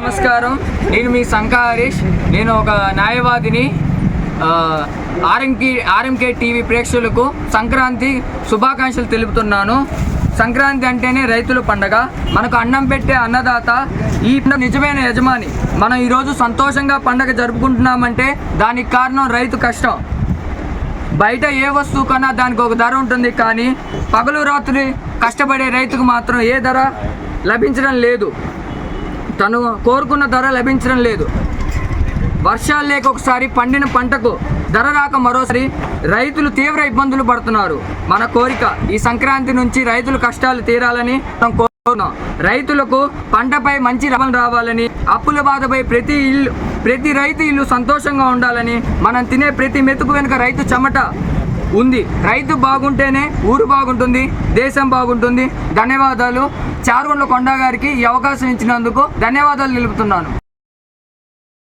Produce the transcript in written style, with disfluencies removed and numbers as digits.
నమస్కారం. నేను మీ సంకా హరీష్. నేను ఒక న్యాయవాదిని. ఆర్ఎంకే టీవీ ప్రేక్షకులకు సంక్రాంతి శుభాకాంక్షలు తెలుపుతున్నాను. సంక్రాంతి అంటేనే రైతుల పండగ. మనకు అన్నం పెట్టే అన్నదాత ఈ నిజమైన యజమాని. మనం ఈరోజు సంతోషంగా పండగ జరుపుకుంటున్నామంటే దానికి కారణం రైతు కష్టం. బయట ఏ వస్తువు కన్నా దానికి ఒక ధర ఉంటుంది, కానీ పగలు రాత్రి కష్టపడే రైతుకు మాత్రం ఏ ధర లభించడం లేదు. తను కోరుకున్న ధర లభించడం లేదు. వర్షాలు లేక ఒకసారి పండిన పంటకు ధర రాక మరోసారి రైతులు తీవ్ర ఇబ్బందులు పడుతున్నారు. మన కోరిక ఈ సంక్రాంతి నుంచి రైతుల కష్టాలు తీరాలని మనం కోరుతున్నాం. రైతులకు పంటపై మంచి లాభం రావాలని, అప్పుల బాధపై ప్రతి రైతు ఇల్లు సంతోషంగా ఉండాలని, మనం తినే ప్రతి మెతుకు వెనుక రైతు చెమట ఉంది. రైతు బాగుంటేనే ఊరు బాగుంటుంది, దేశం బాగుంటుంది. ధన్యవాదాలు. చారుగొండ్ల కొండ గారికి ఈ అవకాశం ఇచ్చినందుకు ధన్యవాదాలు తెలుపుతున్నాను.